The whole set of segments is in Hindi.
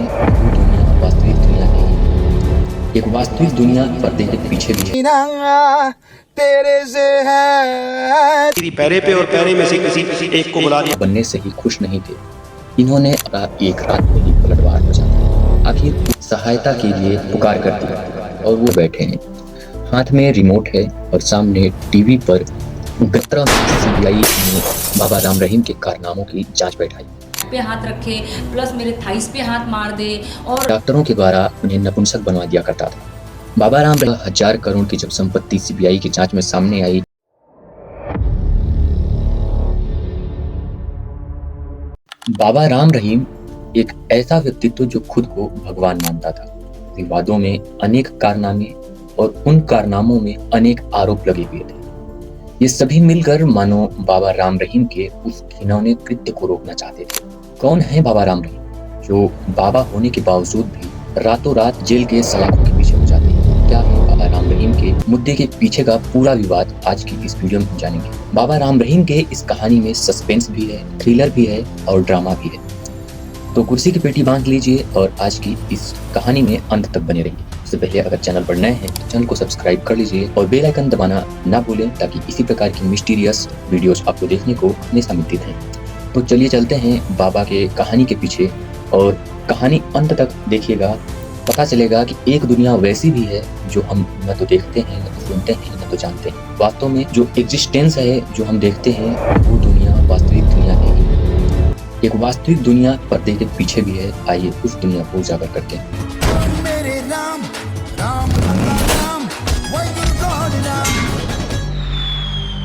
वो दुनिया वास्तविक दुनिया नहीं है। एक वास्तविक दुनिया पर्दे के पीछे भी है। तेरे से है तेरी पैरे पे और पैरे में से किसी एक को बुला लिया। बनने से ही खुश नहीं थे, इन्होंने एक रात में ही पलटवार मचा दिया। आखिर सहायता के लिए पुकार कर दिया और वो बैठे हैं, हाथ में रिमोट है और सामने टीवी पर 11 सीबीआई ने बाबा राम रहीम के कारनामों की जांच बैठाई। पे हाथ रखे प्लस मेरे थाइस पे हाथ मार दे और डॉक्टरों के द्वारा उन्हें नपुंसक बनवा दिया करता था। बाबा राम 1000 करोड़ की जब संपत्ति सीबीआई की जांच में सामने आई, बाबा राम रहीम एक ऐसा व्यक्तित्व जो खुद को भगवान मानता था। विवादों में अनेक कारनामे और उन कारनामों में अनेक आरोप लगे हुए थे। ये सभी मिलकर मानो बाबा राम रहीम के उस घिनौने कृत्य को रोकना चाहते थे। कौन है बाबा राम रहीम, जो बाबा होने के बावजूद भी रातों रात जेल के सलाखों के पीछे हो जाते हैं? क्या है बाबा राम रहीम के मुद्दे के पीछे का पूरा विवाद आज की इस वीडियो में जानेंगे। बाबा राम रहीम के इस कहानी में सस्पेंस भी है, थ्रिलर भी है और ड्रामा भी है। तो कुर्सी की पेटी बांध लीजिए और आज की इस कहानी में अंत तक बने रहिए। उससे पहले अगर चैनल पर नए हैं तो चैनल को सब्सक्राइब कर लीजिए और बेल आइकन दबाना ना भूलें, ताकि इसी प्रकार की मिस्टीरियस वीडियोस आपको देखने को हमेशा मिलती रहें। तो चलिए चलते हैं बाबा के कहानी के पीछे और कहानी अंत तक देखिएगा। पता चलेगा कि एक दुनिया वैसी भी है जो हम न तो देखते हैं, न तो सुनते हैं, न तो जानते हैं। वास्तव में जो एग्जिस्टेंस है, जो हम देखते हैं, वो दुनिया वास्तविक दुनिया नहीं है। एक वास्तविक दुनिया पर्दे के पीछे भी है। आइए उस दुनिया को उजागर करते हैं। मेरे राम राम अल्लाह राम वही गॉड राम।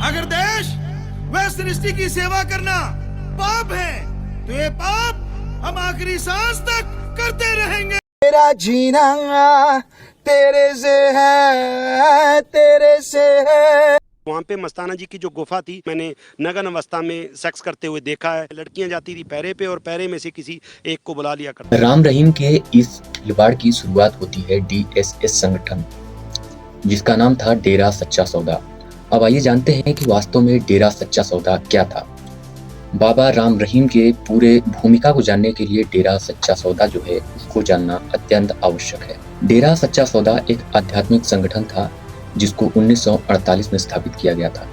अगर देश व सृष्टि की सेवा करना पाप है तो ये पाप हम आखिरी सांस तक करते रहेंगे। तेरा जीना तेरे से है, तेरे से है। वहाँ पे मस्ताना जी की जो गुफा थी, मैंने नगन अवस्था में सेक्स करते हुए देखा है। लड़कियां जाती थी पैरे पे और पैरे में से किसी एक को बुला लिया करता। राम रहीम के इस खिलवाड़ की शुरुआत होती है डीएसएस संगठन, जिसका नाम था डेरा सच्चा सौदा। अब आइए जानते हैं कि वास्तव में डेरा सच्चा सौदा क्या था। बाबा राम रहीम के पूरे भूमिका को जानने के लिए डेरा सच्चा सौदा जो है उसको जानना अत्यंत आवश्यक है। डेरा सच्चा सौदा एक आध्यात्मिक संगठन था जिसको 1948 में स्थापित किया गया था।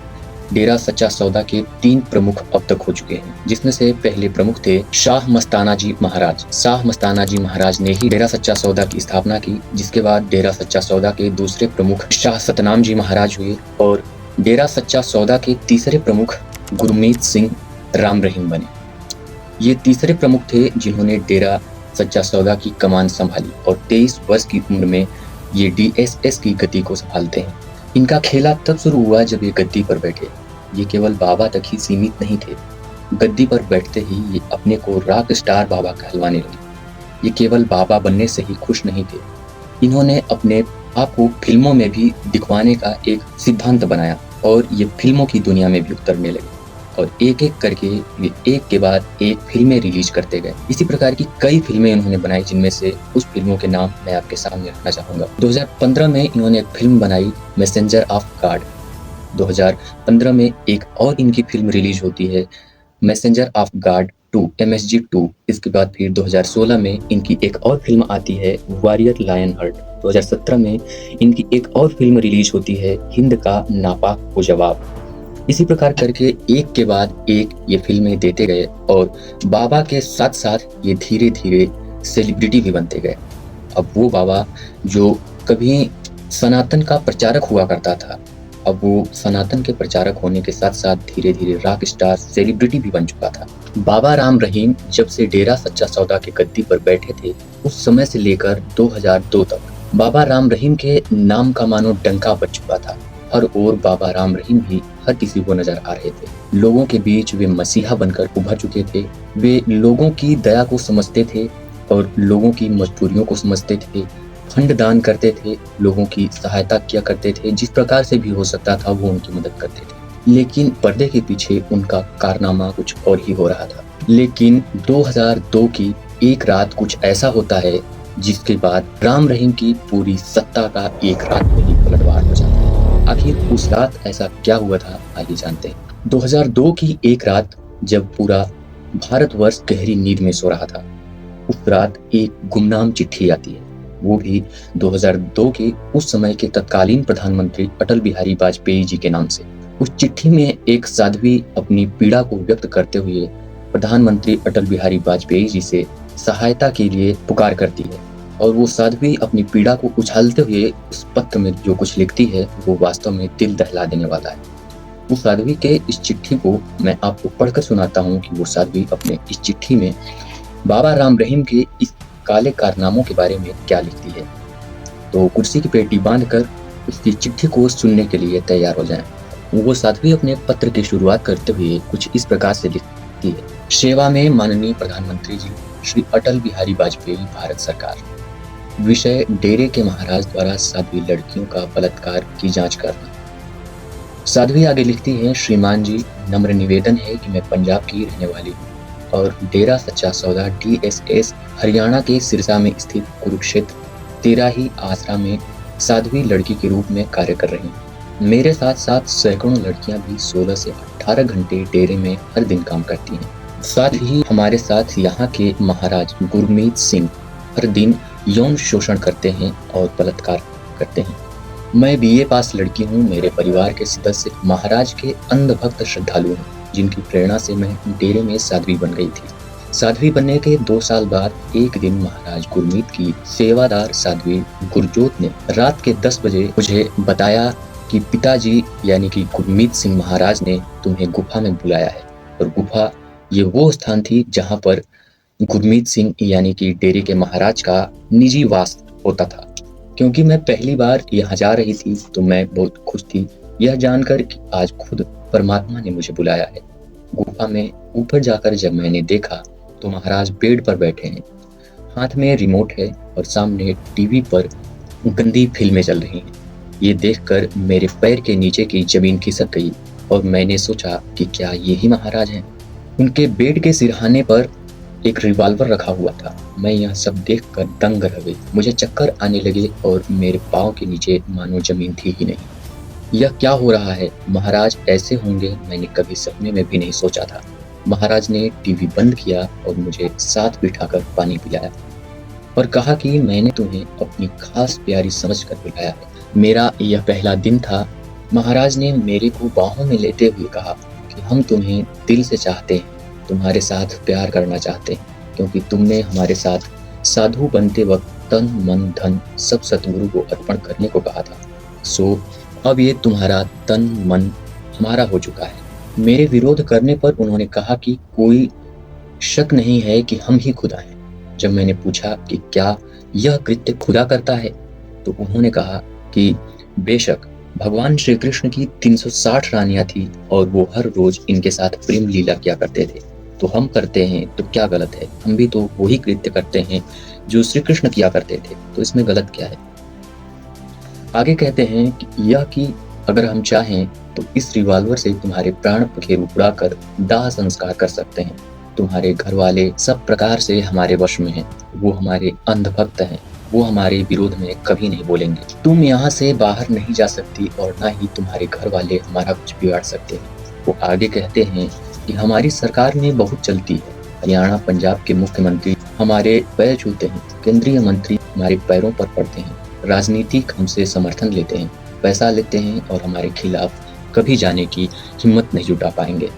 डेरा सच्चा सौदा के 3 प्रमुख अब तक हो चुके हैं, जिसमें से पहले प्रमुख थे शाह मस्ताना जी महाराज। शाह मस्ताना जी महाराज ने ही डेरा सच्चा सौदा की स्थापना की, जिसके बाद डेरा सच्चा सौदा के दूसरे प्रमुख शाह सतनाम जी महाराज हुए और डेरा सच्चा सौदा के तीसरे प्रमुख गुरमीत सिंह राम रहीम बने। ये तीसरे प्रमुख थे जिन्होंने डेरा सच्चा सौदा की कमान संभाली और 23 वर्ष की उम्र में ये डीएसएस की गद्दी को संभालते हैं। इनका खेला तब शुरू हुआ जब ये गद्दी पर बैठे। ये केवल बाबा तक ही सीमित नहीं थे। गद्दी पर बैठते ही ये अपने को रॉक स्टार बाबा कहलवाने लगे। ये केवल बाबा बनने से ही खुश नहीं थे, इन्होंने अपने आप को फिल्मों में भी दिखवाने का एक सिद्धांत बनाया और ये फिल्मों की दुनिया में भी उतरने लगे और एक एक करके वे एक के बाद एक फिल्में रिलीज करते गए। इसी प्रकार की कई फिल्में इन्होंने बनाई, जिनमें से उस फिल्मों के नाम मैं आपके सामने रखना चाहूंगा। 2015 में इन्होंने एक फिल्म बनाई मैसेंजर ऑफ गॉड। 2015 में एक और इनकी फिल्म रिलीज होती है मैसेंजर ऑफ गॉड 2 MSG 2। इसके बाद फिर 2016 में इनकी एक और फिल्म आती है वॉरियर लायन हर्ट। 2017 में इनकी एक और फिल्म रिलीज होती है हिंद का नापाक हो जवाब। इसी प्रकार करके एक के बाद एक ये फिल्में देते गए और बाबा के साथ साथ ये धीरे धीरे सेलिब्रिटी भी बनते गए। अब वो बाबा जो कभी सनातन का प्रचारक हुआ करता था, अब वो सनातन के प्रचारक होने के साथ साथ धीरे धीरे रॉक स्टार सेलिब्रिटी भी बन चुका था। बाबा राम रहीम जब से डेरा सच्चा सौदा के गद्दी पर बैठे थे, उस समय से लेकर 2002 तक बाबा राम रहीम के नाम का मानो डंका बज चुका था। हर ओर बाबा राम रहीम ही हर किसी को नजर आ रहे थे। लोगों के बीच वे मसीहा बनकर उभर चुके थे। वे लोगों की दया को समझते थे और लोगों की मजबूरियों को समझते थे, फंड दान करते थे, लोगों की सहायता किया करते थे, जिस प्रकार से भी हो सकता था वो उनकी मदद करते थे। लेकिन पर्दे के पीछे उनका कारनामा कुछ और ही हो रहा था। लेकिन 2002 की एक रात कुछ ऐसा होता है जिसके बाद राम रहीम की पूरी सत्ता का एक रात में ही पलटवार हो जाता है। आखिर उस रात ऐसा क्या हुआ था, आइए जानते हैं। 2002 की एक रात जब पूरा भारतवर्ष गहरी नींद में सो रहा था, उस रात एक गुमनाम चिट्ठी आती है, वो भी 2002 के उस समय के तत्कालीन प्रधानमंत्री अटल बिहारी वाजपेयी जी के नाम से। उस चिट्ठी में एक साध्वी अपनी पीड़ा को व्यक्त करते हुए प्रधानमंत्री अटल बिहारी वाजपेयी जी से सहायता के लिए पुकार करती है, और वो साध्वी अपनी पीड़ा को उछालते हुए उस पत्र में जो कुछ लिखती है वो वास्तव में दिल दहला देने वाला है। उस साध्वी के इस चिट्ठी को मैं आपको पढ़कर सुनाता हूँ कि वो साध्वी अपने इस चिट्ठी में बाबा राम रहीम के इस काले कारनामों के बारे में क्या लिखती है। तो कुर्सी की पेटी बांधकर उसकी चिट्ठी को सुनने के लिए तैयार हो जाएं। वो साध्वी अपने पत्र की शुरुआत करते हुए कुछ इस प्रकार से लिखती है। सेवा में माननीय प्रधानमंत्री जी श्री अटल बिहारी वाजपेयी भारत सरकार। विषय डेरे के महाराज द्वारा साध्वी लड़कियों का बलात्कार की जांच करना। साध्वी आगे लिखती है, श्रीमान जी, नम्र निवेदन है कि मैं पंजाब की रहने वाली हूँ और डेरा सच्चा सौदा DSS हरियाणा के सिरसा में स्थित कुरुक्षेत्र तेरा ही आसरा में साध्वी लड़की के रूप में कार्य कर रही हूँ। मेरे साथ साथ सैकड़ों लड़कियां भी 16 से 18 घंटे डेरे में हर दिन काम करती हैं। साथ ही हमारे साथ यहाँ के महाराज गुरमीत सिंह हर दिन यौन शोषण करते हैं और बलात्कार करते हैं। मैं BA पास लड़की हूँ। मेरे परिवार के सदस्य महाराज के अंधभक्त श्रद्धालु हैं, जिनकी प्रेरणा से मैं डेरे में साध्वी बन गई थी। साध्वी बनने के 2 साल बाद एक दिन महाराज गुरमीत की सेवादार साध्वी गुरजोत ने रात के 10 बजे मुझे बताया कि पिताजी यानी कि गुरमीत सिंह महाराज ने तुम्हें गुफा में बुलाया है। और गुफा ये वो स्थान थी जहाँ पर गुरमीत सिंह यानी कि डेरे के महाराज का निजी वास होता था। क्योंकि मैं पहली बार यहाँ जा रही थी तो मैं बहुत खुश थी यह जानकर कि आज खुद परमात्मा ने मुझे बुलाया है। गुफा में ऊपर जाकर जब मैंने देखा तो महाराज बेड पर बैठे हैं, हाथ में रिमोट है और सामने टीवी पर गंदी फिल्में चल रही हैं। ये देखकर मेरे पैर के नीचे की जमीन खिसक गई और मैंने सोचा कि क्या यही महाराज हैं। उनके बेड के सिरहाने पर एक रिवॉल्वर रखा हुआ था। मैं यह सब देखकर दंग रह गई। मुझे चक्कर आने लगे और मेरे पाँव के नीचे मानो जमीन थी ही नहीं। यह क्या हो रहा है? महाराज ऐसे होंगे मैंने कभी सपने में भी नहीं सोचा था। महाराज ने टीवी बंद किया और मुझे साथ बिठाकर पानी पिलाया और कहा कि मैंने तुम्हें अपनी खास प्यारी समझकर बुलाया है। मेरा यह पहला दिन था। महाराज ने मेरे को बाहों में लेते हुए कहा कि हम तुम्हें दिल से चाहते हैं, तुम्हारे साथ प्यार करना चाहते हैं, क्योंकि तुमने हमारे साथ साधु बनते वक्त तन मन धन सब सतगुरु को अर्पण करने को कहा था। सो अब ये तुम्हारा तन मन हमारा हो चुका है। मेरे विरोध करने पर उन्होंने कहा कि कोई शक नहीं है कि हम ही खुदा हैं। जब मैंने पूछा कि क्या यह कृत्य खुदा करता है तो उन्होंने कहा कि बेशक भगवान श्री कृष्ण की 360 रानियां थी और वो हर रोज इनके साथ प्रेम लीला किया करते थे। तो हम करते हैं तो क्या गलत है? हम भी तो वही कृत्य करते हैं जो श्री कृष्ण किया करते थे, तो इसमें गलत क्या है? आगे कहते हैं कि यह कि अगर हम चाहें तो इस रिवॉल्वर से तुम्हारे प्राण पखेरु उड़ाकर दाह संस्कार कर सकते हैं। तुम्हारे घर वाले सब प्रकार से हमारे वश में हैं। वो हमारे अंधभक्त हैं। वो हमारे विरोध में कभी नहीं बोलेंगे। तुम यहाँ से बाहर नहीं जा सकती और ना ही तुम्हारे घर वाले हमारा कुछ बिगाड़ सकते हैं। वो आगे कहते हैं कि हमारी सरकार में बहुत चलती है। हरियाणा पंजाब के मुख्यमंत्री हमारे पैर छूते हैं, केंद्रीय मंत्री हमारे पैरों पर पड़ते हैं, राजनीतिक हमसे समर्थन लेते हैं, पैसा लेते हैं और हमारे खिलाफ कभी जाने की हिम्मत नहीं जुटा पाएंगे।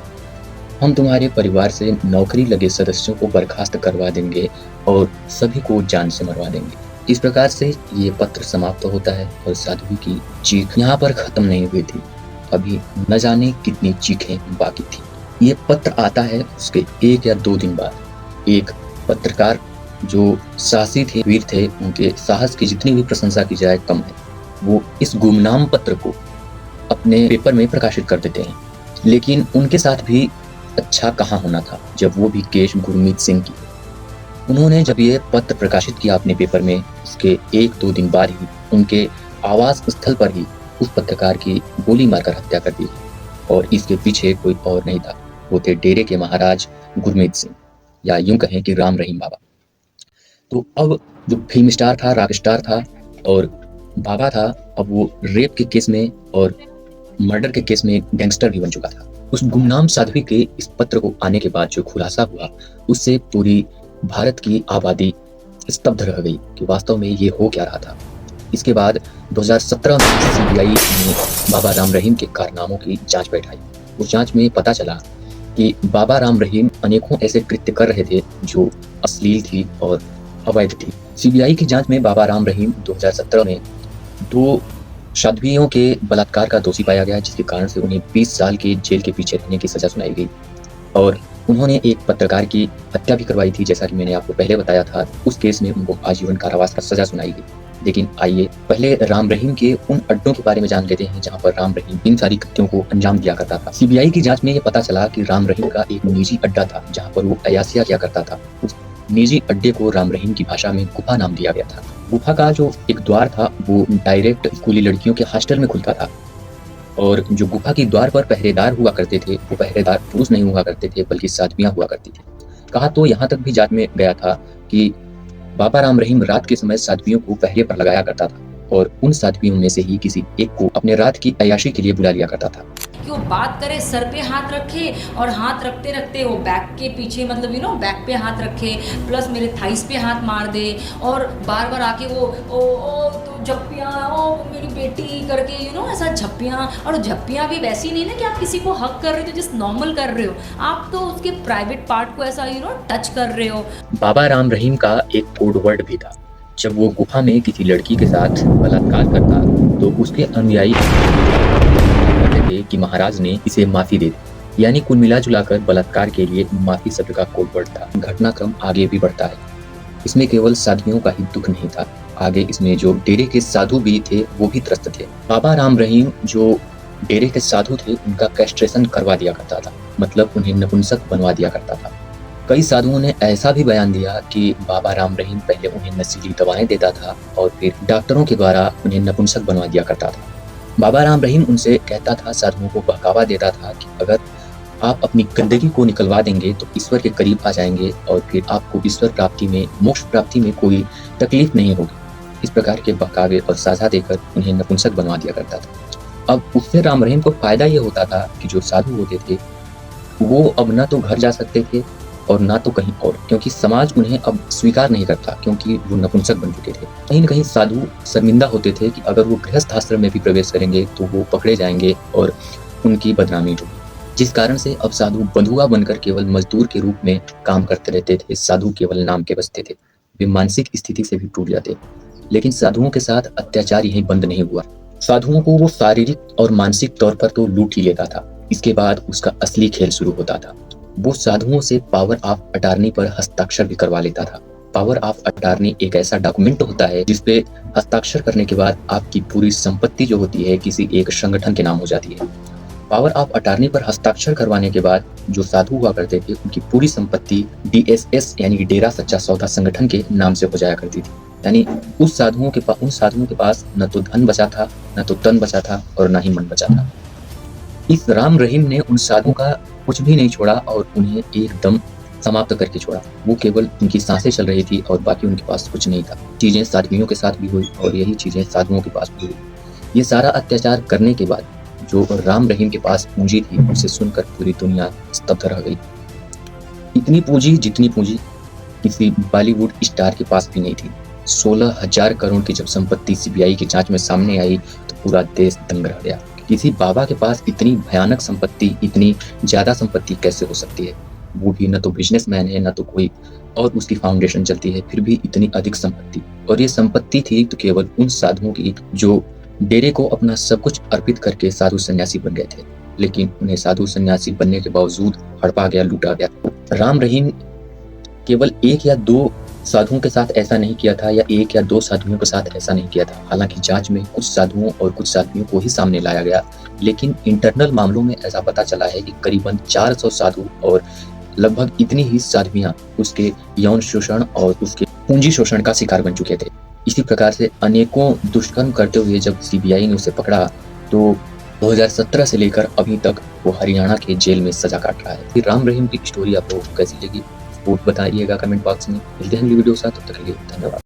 हम तुम्हारे परिवार से नौकरी लगे सदस्यों को बर्खास्त करवा देंगे और सभी को जान से मरवा देंगे। इस प्रकार से ये पत्र समाप्त होता है और साध्वी की चीख यहाँ पर खत्म नहीं हुई थी। अभी न जाने कितनी चीखें बाकी थी। ये पत्र आता है उसके 1 या 2 दिन बाद। एक पत्रकार जो साहसी थे, वीर थे, उनके साहस की जितनी भी प्रशंसा की जाए कम है। वो इस गुमनाम पत्र को अपने पेपर में प्रकाशित कर देते हैं। लेकिन उनके साथ भी अच्छा कहाँ होना था जब वो भी केश गुरमीत सिंह की। उन्होंने जब ये पत्र प्रकाशित किया अपने पेपर में, उसके 1-2 दिन बाद ही उनके आवास स्थल पर ही उस पत्रकार की गोली मारकर हत्या कर दी। और इसके पीछे कोई और नहीं था, वो थे डेरे के महाराज गुरमीत सिंह, या यूं कहें कि राम रहीम बाबा। तो अब जो फिल्म स्टार था, रॉक स्टार था और बाबा था, अब वो रेप के केस में और मर्डर के केस में गैंगस्टर भी बन चुका था। उस गुमनाम साध्वी के इस पत्र को आने के बाद जो खुलासा हुआ, उससे पूरी भारत की आबादी स्तब्ध रह गई कि वास्तव में ये हो क्या रहा था। इसके बाद 2017 में सीबीआई ने बाबा राम रहीम के कारनामों की जांच बैठाई। उस जांच में पता चला कि बाबा राम रहीम अनेकों ऐसे कृत्य कर रहे थे जो अश्लील थी और अवैध थी। सीबीआई की जांच में बाबा राम रहीम 2017 में 2 साध्वियों के बलात्कार का दोषी पाया गया, जिसके कारण से उन्हें 20 साल की जेल के पीछे रहने की सजा सुनाई गई और उन्होंने एक पत्रकार की हत्या भी करवाई थी, जैसा कि मैंने आपको पहले बताया था। उस केस में उनको आजीवन कारावास का सजा सुनाई गई। लेकिन आइए पहले राम रहीम के उन अड्डों के बारे में जान लेते हैं जहां पर राम रहीम इन सारी कृत्यों को अंजाम दिया करता था। सीबीआई की जांच में ये पता चला कि राम रहीम का एक निजी अड्डा था जहां पर वो अय्यासियां किया करता था। उस निजी अड्डे को राम रहीम की भाषा में गुफा नाम दिया गया था। गुफा का जो एक द्वार था वो डायरेक्ट स्कूली लड़कियों के हॉस्टल में खुलता था और जो गुफा की द्वार पर पहरेदार हुआ करते थे वो पहरेदार पुरुष नहीं हुआ करते थे बल्कि साध्वियां हुआ करती थी। कहा तो यहाँ तक भी जांच में गया था कि बाबा राम रहीम रात के समय साध्वियों को पहरे पर लगाया करता था और उन साध्वियों में से ही किसी एक को अपने रात की अय्याशी के लिए बुला लिया करता था। कि वो बात करे सर पे हाथ रखे और हाथ रखते रखते वो बैक के पीछे मतलब बैक पे हाथ रखे प्लस मेरे थाइस पे हाथ मार दे और बार बार आके वो ओ तो झप्पियाँ ओ मेरी बेटी करके ऐसा झप्पियाँ। और झप्पियाँ भी वैसी नहीं ना कि आप किसी को हक कर रहे हो जस्ट नॉर्मल कर रहे हो, आप तो उसके प्राइवेट पार्ट को ऐसा टच कर रहे हो। बाबा राम रहीम का एक कोड वर्ड भी था। जब वो गुफा में किसी लड़की के साथ बलात्कार करता तो उसके अनुयायी कहते थे कि महाराज ने इसे माफी दे दी। यानी कुल मिला जुलाकर बलात्कार के लिए माफी शब्द का कोड वर्ड था। घटनाक्रम आगे भी बढ़ता है। इसमें केवल साधुओं का ही दुख नहीं था, आगे इसमें जो डेरे के साधु भी थे वो भी त्रस्त थे। बाबा राम रहीम जो डेरे के साधु थे उनका कैस्ट्रेशन करवा दिया करता था, मतलब उन्हें नपुंसक बनवा दिया करता था। कई साधुओं ने ऐसा भी बयान दिया कि बाबा राम रहीम पहले उन्हें नशीली दवाएं देता था और फिर डॉक्टरों के द्वारा उन्हें नपुंसक बनवा दिया करता था। बाबा राम रहीम उनसे कहता था, साधुओं को बहकावा देता था कि अगर आप अपनी गंदगी को निकलवा देंगे तो ईश्वर के करीब आ जाएंगे और फिर आपको ईश्वर प्राप्ति में, मोक्ष प्राप्ति में कोई तकलीफ नहीं होगी। इस प्रकार के बहकावे और साझा देकर उन्हें नपुंसक बनवा दिया करता था। अब उससे राम रहीम को फायदा ये होता था कि जो साधु होते थे वो अब ना तो घर जा सकते थे और ना तो कहीं और, क्योंकि समाज उन्हें अब स्वीकार नहीं करता क्योंकि वो नपुंसक बन चुके थे। कहीं न कहीं साधु शर्मिंदा होते थे कि अगर वो गृहस्थ आश्रम में भी प्रवेश करेंगे तो वो पकड़े जाएंगे और उनकी बदनामी होगी। जिस कारण से अब साधु बंधुआ बनकर केवल मजदूर के रूप में काम करते रहते थे। साधु केवल नाम के बसते थे, वे मानसिक स्थिति से भी टूट जाते। लेकिन साधुओं के साथ अत्याचार यहीं बंद नहीं हुआ। साधुओं को वो शारीरिक और मानसिक तौर पर तो लूट ही लेता था, इसके बाद उसका असली खेल शुरू होता था। वो साधुओं से पावर ऑफ अटॉर्नी पर हस्ताक्षर भी करवा लेता था। पावर ऑफ अटॉर्नी एक ऐसा डॉक्यूमेंट होता है जिसपे हस्ताक्षर करने के बाद आपकी पूरी संपत्ति जो होती है किसी एक संगठन के नाम हो जाती है। पावर ऑफ अटॉर्नी पर हस्ताक्षर करवाने के बाद जो साधु हुआ करते थे उनकी पूरी संपत्ति DSS यानी डेरा सच्चा सौदा संगठन के नाम से हो जाया करती थी। यानी उन साधुओं के पास न तो धन बचा था, न तो तन बचा था और न ही मन बचा था। इस राम रहीम ने उन साधुओं का कुछ भी नहीं छोड़ा और उन्हें एकदम समाप्त करके छोड़ा। वो केवल उनकी सांसें चल रही थी और बाकी उनके पास कुछ नहीं था। चीजें साध्वियों के साथ भी हुई और यही चीजें साधुओं के पास भी हुई। ये सारा अत्याचार करने के बाद जो राम रहीम के पास पूंजी थी उसे सुनकर पूरी दुनिया स्तब्ध रह गई। इतनी पूंजी जितनी पूंजी किसी बॉलीवुड स्टार के पास भी नहीं थी। 16,000 करोड़ की जब संपत्ति सीबीआई की जांच में सामने आई तो पूरा देश दंग रह गया। किसी बाबा के पास इतनी भयानक संपत्ति, इतनी ज्यादा संपत्ति कैसे हो सकती है? वो भी न तो बिजनेसमैन है, न तो कोई और उसकी फाउंडेशन चलती है, फिर भी इतनी अधिक संपत्ति। और ये संपत्ति थी तो केवल उन साधुओं की जो डेरे को अपना सब कुछ अर्पित करके साधु सन्यासी बन गए थे। लेकिन उन्हें साधु सन्यासी बनने के बावजूद हड़पा गया, लूटा गया। राम रहीम केवल 1 या 2 साधुओं के साथ ऐसा नहीं किया था या 1 या 2 साधुओं के साथ ऐसा नहीं किया था। हालांकि जांच में कुछ साधुओं और कुछ साध्वियों को ही सामने लाया गया, लेकिन इंटरनल मामलों में ऐसा पता चला है कि करीबन 400 साधु और लगभग इतनी ही साध्वियां उसके यौन शोषण और उसके पूंजी शोषण का शिकार बन चुके थे। इसी प्रकार से अनेकों दुष्कर्म करते हुए जब सीबीआई ने उसे पकड़ा तो 2017 से लेकर अभी तक वो हरियाणा के जेल में सजा काट रहा है। राम रहीम की स्टोरी आपको कैसी लगी वो बताइएगा कमेंट बॉक्स में। मिलते हैं अगली वीडियो के साथ, तब तक के लिए धन्यवाद।